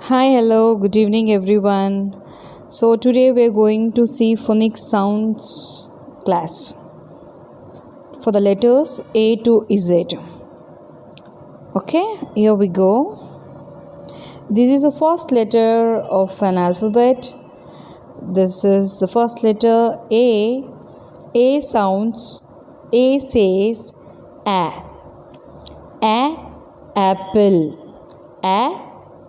Hi, hello, good evening, everyone. So, today we're going to see phonics sounds class for the letters A to Z. Okay, here we go. This is the first letter of an alphabet. This is the first letter A. A sounds, A says A. Apple.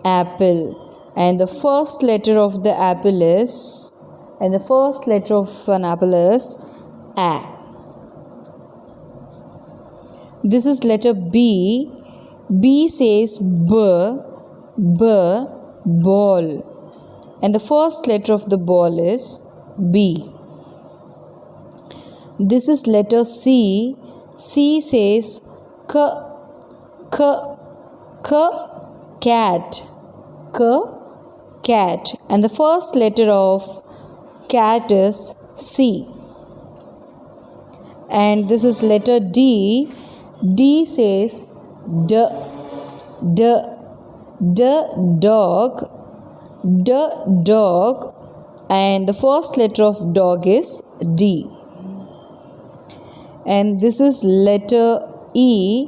Apple. And the first letter of the apple is, and the first letter of an apple is A. This is letter B. B says ball. And the first letter of the ball is B. This is letter C. C says cat. Cat. And the first letter of cat is C. And this is letter D. D says dog. Dog. And the first letter of dog is D. And this is letter E.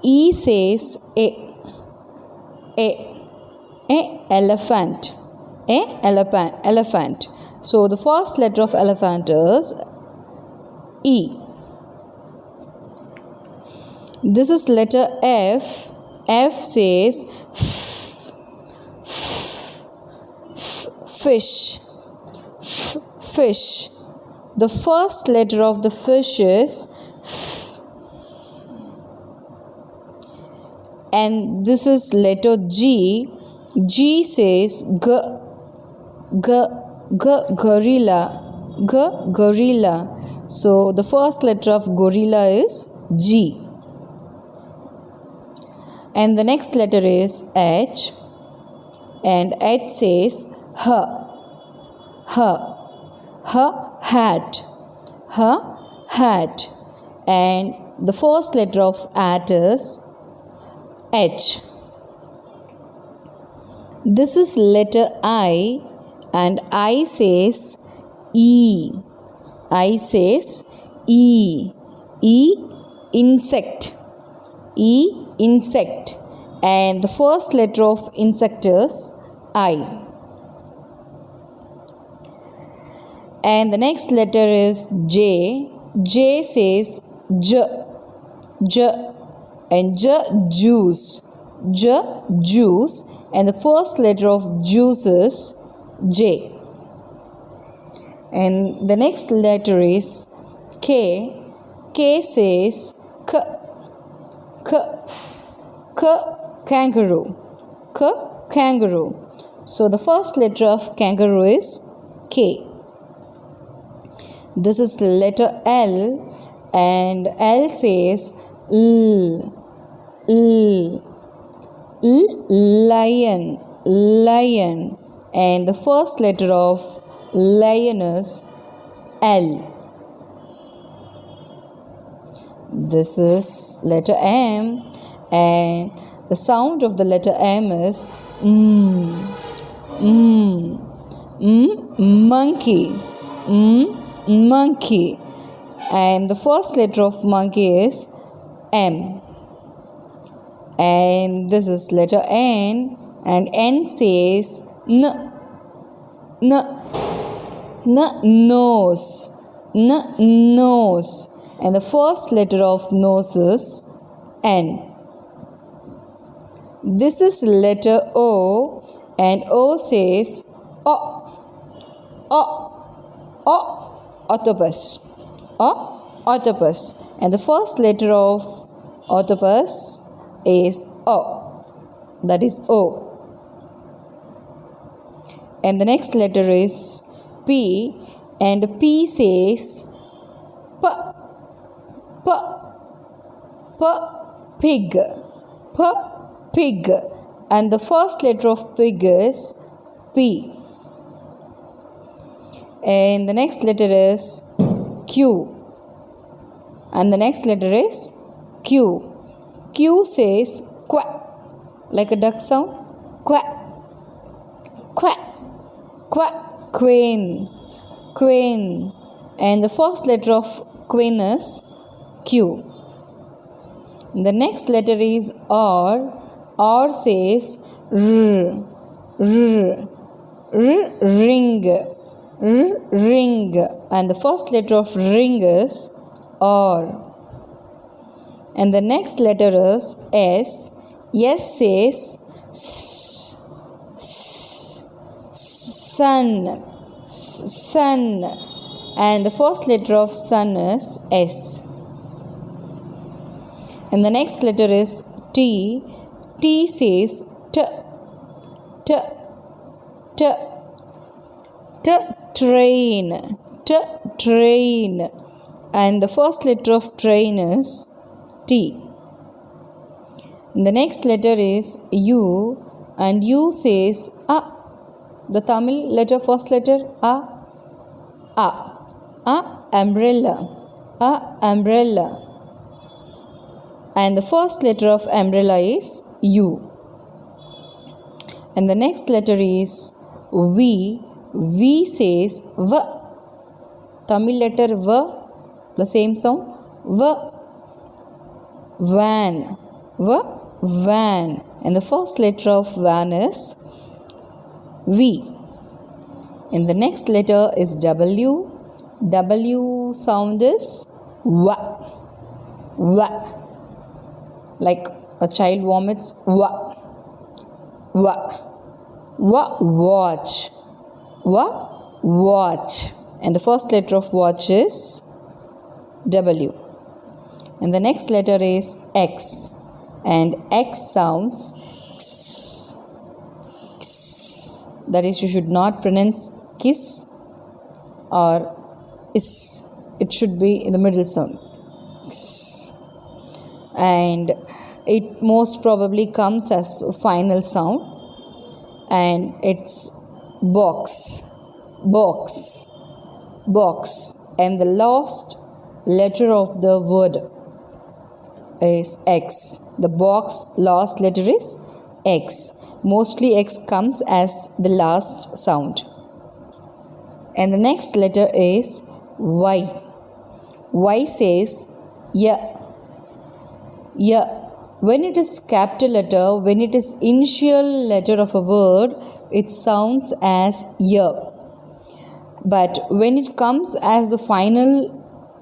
E says elephant. Elephant. So the first letter of elephant is E. This is letter F. F says fish. Fish. The first letter of the fish is F. And this is letter G. G says gorilla. Gorilla. So the first letter of gorilla is G. And the next letter is H. And H says hat. Hat. And the first letter of hat is H. This is letter I, and I says E. I says E. E insect. E insect. And the first letter of insect is I. And the next letter is J. J says J. And juice. Juice. And the first letter of juice is J. And the next letter is K. K says kangaroo. Kangaroo. So the first letter of kangaroo is K. This is letter L. And L says lion. And the first letter of lion is L. This is letter M. And the sound of the letter M is monkey. Monkey. And the first letter of monkey is M. And this is letter N. And N says nose. Nose. And the first letter of nose is N. This is letter O. And O says octopus. Octopus. And the first letter of octopus is O. That is O. And the next letter is P. And P says pig. Pig. And the first letter of pig is P. And the next letter is Q. And the next letter is Q. Q says quack, like a duck sound. Quack. Queen, queen. And the first letter of queen is Q. The next letter is R. R says R, R, R, ring, R, ring. And the first letter of ring is R. And the next letter is S. S says S, S, sun, sun. And the first letter of sun is S. And the next letter is T. T says T, T, T, T, train, T, train. And the first letter of train is T. And the next letter is U, and U says A. The Tamil letter, first letter A. Umbrella, A, umbrella. And the first letter of umbrella is U. And the next letter is V. V says V. Tamil letter V, the same sound. V. Van, V, van. And the first letter of van is V. And the next letter is W. W sound is W. W. Like a child vomits, W. W. W, watch. W, watch. And the first letter of watch is W. And the next letter is X. And X sounds X. X. That is, you should not pronounce kiss or is. It should be in the middle sound. X. And it most probably comes as a final sound. And it's box. Box. Box. And the last letter of the word is X. The box last letter is X. Mostly X comes as the last sound. And the next letter is Y. Y says Y. Y. When it is capital letter, when it is initial letter of a word, it sounds as Y. But when it comes as the final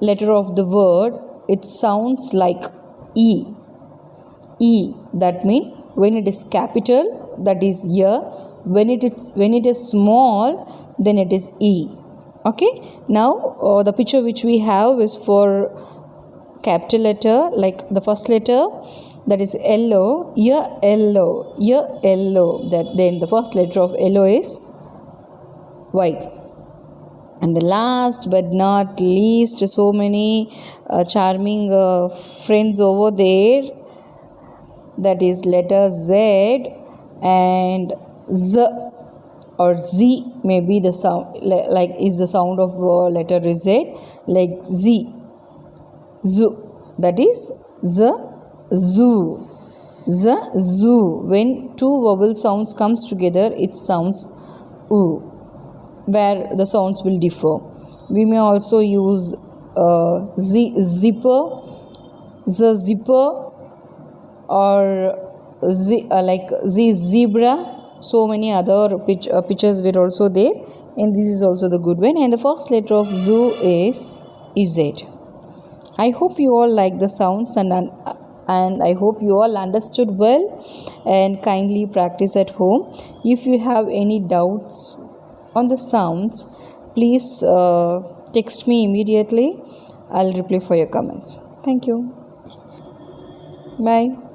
letter of the word, it sounds like E. E. That means when it is capital, that is Y. When it is small, then it is E. Okay. Now the picture which we have is for capital letter, like the first letter, that is yellow. Y, yellow. Y, yellow. That then the first letter of yellow is Y. And the last but not least, so many charming friends over there. That is letter Z and Z or Z may be the sound, like is the sound of letter Z, like Z. Z. That is Z, zoo. Z, zoo. When two vowel sounds comes together, it sounds oo, where the sounds will differ. We may also use zipper, the zipper, or like the zebra. So many other pictures were also there, and this is also the good one. And the first letter of zoo is Z. I hope you all like the sounds, and I hope you all understood well, and kindly practice at home. If you have any doubts on the sounds, please text me immediately. I'll reply for your comments. Thank you. Bye.